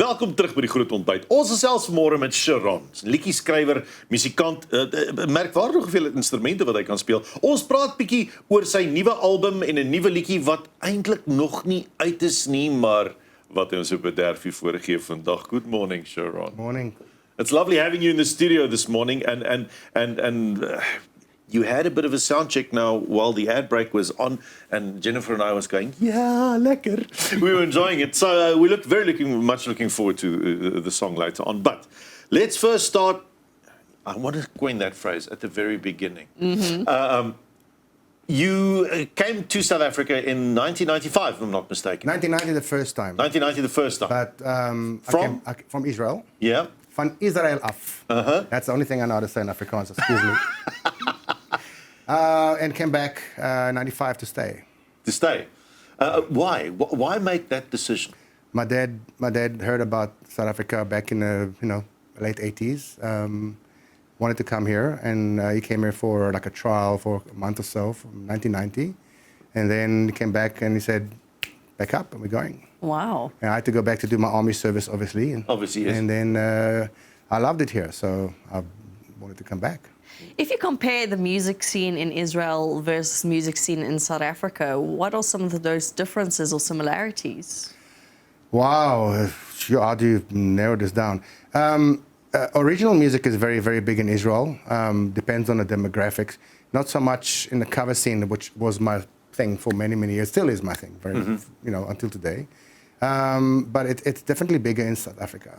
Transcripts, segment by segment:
Welkom terug by die Groot Ontbyt. Ons is selfs vanmôre met Sheron, liedjieskrywer, musikant, merkwaardig hoeveel instrumente wat hy kan speel. Ons praat bietjie oor sy nuwe album en 'n nuwe liedjie wat eintlik nog nie uit is nie, maar wat hy ons op 'n derfie voorgee vandag. Good morning, Sheron. Morning. It's lovely having you in the studio this morning, and you had a bit of a sound check now while the ad break was on, and Jennifer and I was going, yeah, lekker. We were enjoying it. So we look much looking forward to the song later on. But let's first start. I want to coin that phrase at the very beginning. You came to South Africa in 1995, if I'm not mistaken. 1990 the first time. 1990 the first time. But from Israel. Yeah. Van Israel af. That's the only thing I know how to say in Afrikaans, excuse me. And came back 95 to stay. To stay. Why? Why make that decision? My dad heard about South Africa back in the late 80s. Wanted to come here, and he came here for like a trial for a month or so from 1990, and then he came back and he said, "Back up, and we're going." Wow. And I had to go back to do my army service, obviously. Obviously, yes. And then I loved it here, so I wanted to come back. If you compare the music scene in Israel versus music scene in South Africa, what are some of those differences or similarities? Wow, how do you narrow this down? Original music is very, very big in Israel. Depends on the demographics. Not so much in the cover scene, which was my thing for many, many years. Still is my thing, until today. But it's definitely bigger in South Africa.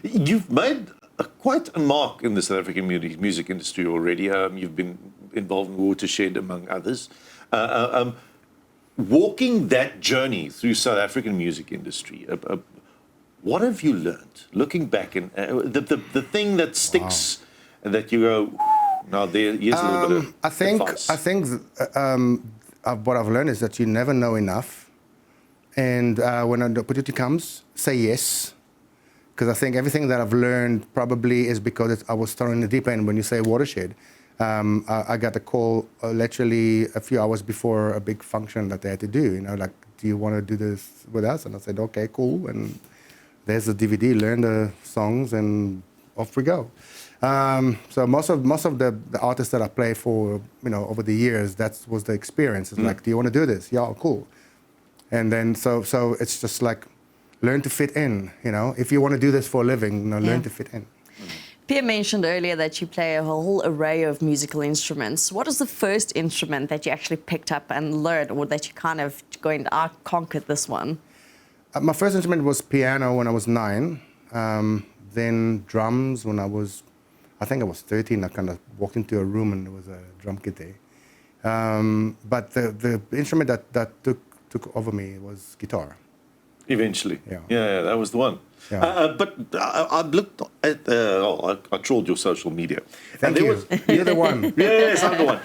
You've made quite a mark in the South African music industry already. You've been involved in Watershed, among others. Walking that journey through South African music industry, what have you learned? Looking back, and the thing that sticks, and that you go, now here's a little bit of advice. I think what I've learned is that you never know enough, and when an opportunity comes, say yes. Because I think everything that I've learned probably is because I was thrown in the deep end. When you say Watershed, I got a call literally a few hours before a big function that they had to do. Like, do you want to do this with us? And I said, okay, cool. And there's the DVD, learn the songs, and off we go. So most of the artists that I play for, over the years, that was the experience. It's like, do you want to do this? Yeah, cool. And then so it's just like, learn to fit in, If you want to do this for a living, learn to fit in. Pierre mentioned earlier that you play a whole array of musical instruments. What is the first instrument that you actually picked up and learned, or that you kind of going, I conquered this one? My first instrument was piano when I was 9. Then drums when I think I was 13. I kind of walked into a room and there was a drum kit there. But the instrument that took over me was guitar. Eventually. Yeah, that was the one. Yeah. But I looked at, I trawled your social media. Thank you. You're the one. Yes, I'm the one.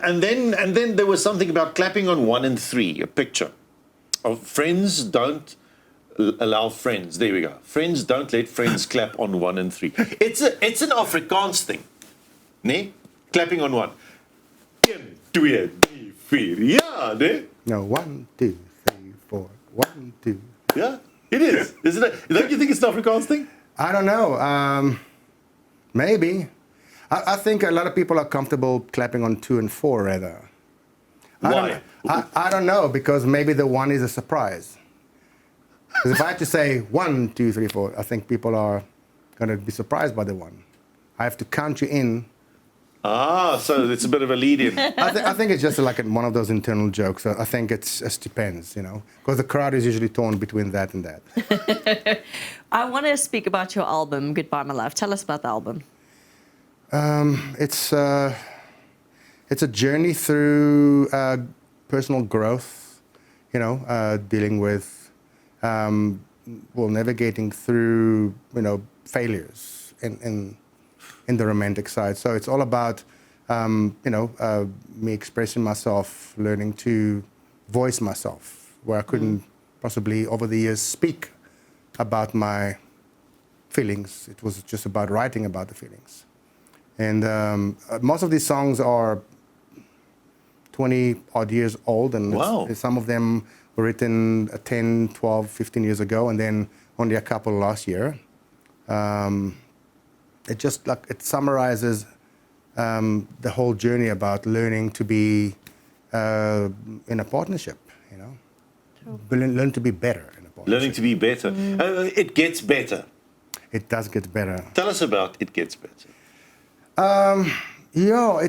And then there was something about clapping on 1 and 3, a picture of friends don't allow friends. There we go. Friends don't let friends clap on 1 and 3. It's an Afrikaans thing. Nee? Clapping on 1. 1, 2, 3, 4. Yeah, nee? No, 1, 2, 3, 4. 1, 2. Yeah, it is. Isn't it? Don't you think it's an Afrikaans thing? I don't know. Maybe. I think a lot of people are comfortable clapping on 2 and 4 rather. Why? I don't know, because maybe the 1 is a surprise. Because if I had to say 1, 2, 3, 4, I think people are going to be surprised by the 1. I have to count you in. So it's a bit of a lead-in. I think it's just like one of those internal jokes. I think it depends, because the crowd is usually torn between that and that. I want to speak about your album, Goodbye My Love. Tell us about the album. It's a journey through personal growth, dealing with, navigating through, failures in the romantic side. So it's all about, me expressing myself, learning to voice myself, where I couldn't possibly over the years speak about my feelings. It was just about writing about the feelings. And most of these songs are 20 odd years old, and wow. some of them were written 10, 12, 15 years ago, and then only a couple last year. It just like it summarizes the whole journey about learning to be in a partnership, you know. Learn to be better in a partnership. Learning to be better. It gets better. It does get better. Tell us about It Gets Better. Yeah,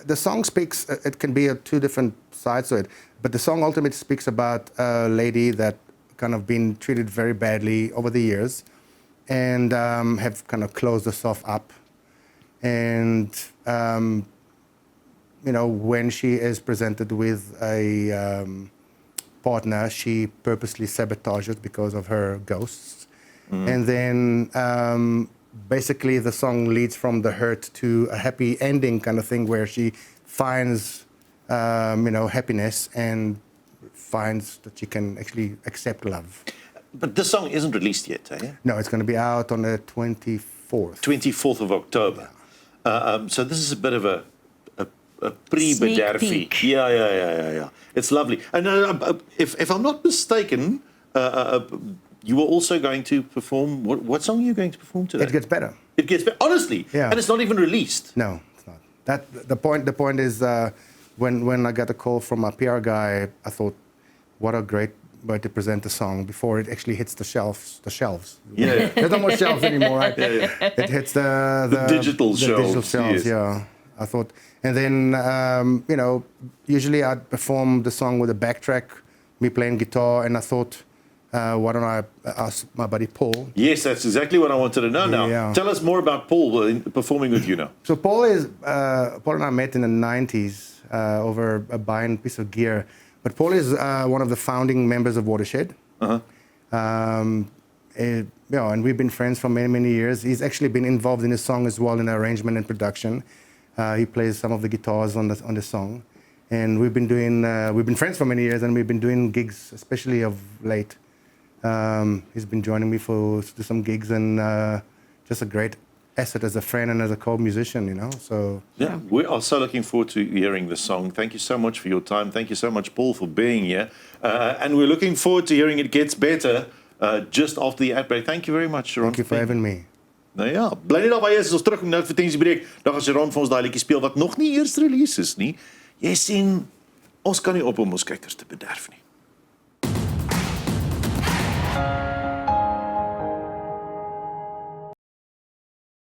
the song speaks. It can be two different sides to it, but the song ultimately speaks about a lady that kind of been treated very badly over the years, and have kind of closed herself up, and you know, when she is presented with a partner, she purposely sabotages because of her ghosts, and then. Basically, the song leads from the hurt to a happy ending kind of thing where she finds, you know, happiness and finds that she can actually accept love. But this song isn't released yet, eh? No, it's going to be out on the 24th. 24th of October. So this is a bit of a Sneak pre-Bederfie. peek. Yeah. It's lovely. And if I'm not mistaken, you were also going to perform, what song are you going to perform today? It Gets Better. It Gets Better, honestly? Yeah. And it's not even released? No, it's not. The point is when I got a call from a PR guy, I thought, what a great way to present the song before it actually hits the shelves. Yeah. There's no more shelves anymore, right? Yeah. It hits the digital shelves. Digital shelves, yes. yeah. I thought, and then, you know, usually I'd perform the song with a backtrack, me playing guitar, and I thought, why don't I ask my buddy Paul? Yes, that's exactly what I wanted to know now. Yeah. Tell us more about Paul performing with you now. So Paul and I met in the 90s over a buying piece of gear. But Paul is one of the founding members of Watershed. You know, and we've been friends for many, many years. He's actually been involved in the song as well in arrangement and production. He plays some of the guitars on the song. And we've been friends for many years, and we've been doing gigs, especially of late. He's been joining me to do some gigs, and just a great asset as a friend and as a co-musician, you know. So yeah, we are so looking forward to hearing the song. Thank you so much for your time. Thank you so much, Paul, for being here. And we're looking forward to hearing It Gets Better just after the ad break. Thank you very much, Sheron. thank you for having me. Nou ja, bly net daarby as ons terugkom nou advertensiebreek. Dan gaan Sheron vir ons daai liedjie speel wat nog nie eers release is nie. Jy sien, ons kan nie op om ons kykers te bederf nie.